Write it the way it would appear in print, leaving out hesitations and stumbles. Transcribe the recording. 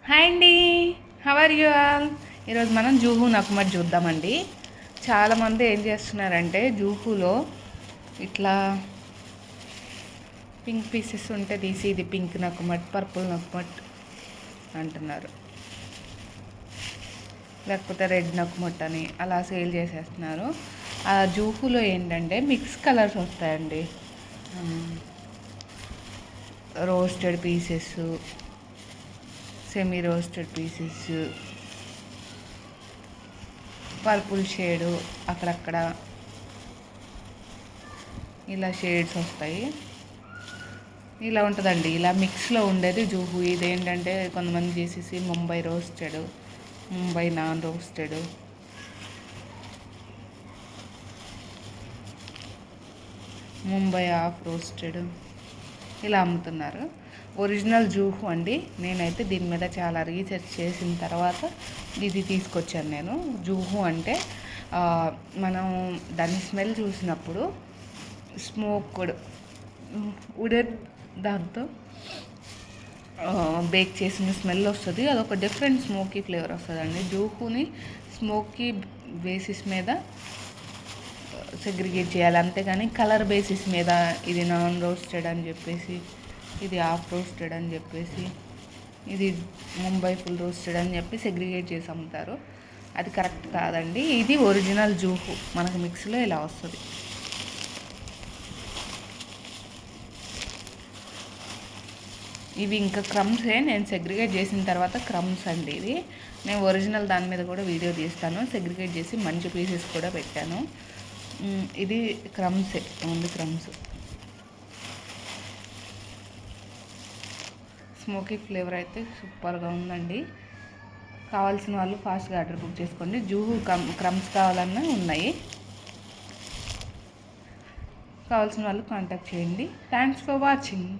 Hi అండి, how are you all? ఈరోజు మనం జూహు నకుమట్ చూద్దామండి. చాలామంది ఏం చేస్తున్నారంటే జూహులో ఇట్లా పింక్ పీసెస్ ఉంటే తీసి ఇది పింక్ నకుమట్, పర్పుల్ నకుమట్ అంటున్నారు, లేకపోతే రెడ్ నకుమట్ అని అలా సేల్ చేసేస్తున్నారు. ఆ జూహులో ఏంటంటే మిక్స్ కలర్స్ వస్తాయండి. Roasted pieces, semi roasted pieces, purple shade, అక్కడక్కడ ఇలా షేడ్స్ వస్తాయి. ఇలా ఉంటుందండి. ఇలా మిక్స్లో ఉండేది జూహు. ఇదేంటంటే కొంతమంది చేసేసి Mumbai roasted, Mumbai non roasted, Mumbai half roasted ఇలా అమ్ముతున్నారు. ఒరిజినల్ జూహు అండి. నేనైతే దీని మీద చాలా రీసెర్చ్ చేసిన తర్వాత ఇది తీసుకొచ్చాను నేను. జూహు అంటే మనం దాని స్మెల్ చూసినప్పుడు స్మోక్డ్ వుడెన్ దాంతో బేక్ చేసిన స్మెల్ వస్తుంది. అదొక డిఫరెంట్ స్మోకీ ఫ్లేవర్ వస్తుందండి. జూహుని స్మోకీ బేసిస్ మీద సెగ్రిగేట్ చేయాలి, అంతేగాని కలర్ బేసిస్ మీద ఇది నాన్ రోస్టెడ్ అని చెప్పేసి, ఇది హాఫ్ రోస్టెడ్ అని చెప్పేసి, ఇది ముంబై ఫుల్ రోస్టెడ్ అని చెప్పి సెగ్రిగేట్ చేసి అమ్ముతారు. అది కరెక్ట్ కాదండి. ఇది ఒరిజినల్ జూహు మనకు మిక్స్లో ఇలా వస్తుంది. ఇవి ఇంకా క్రమ్సే. నేను సెగ్రిగేట్ చేసిన తర్వాత క్రమ్స్ అండి. ఇది నేను ఒరిజినల్ దాని మీద కూడా వీడియో తీస్తాను. సెగ్రిగేట్ చేసి మంచి పీసెస్ కూడా పెట్టాను. ఇది క్రమ్సే, ఓన్లీ క్రమ్స్. స్మోకీ ఫ్లేవర్ అయితే సూపర్గా ఉందండి. కావాల్సిన వాళ్ళు ఫాస్ట్గా ఆర్డర్ బుక్ చేసుకోండి. జూహు క్రమ్స్ కావాలన్నా ఉన్నాయి. కావాల్సిన వాళ్ళు కాంటాక్ట్ చేయండి. Thanks for watching.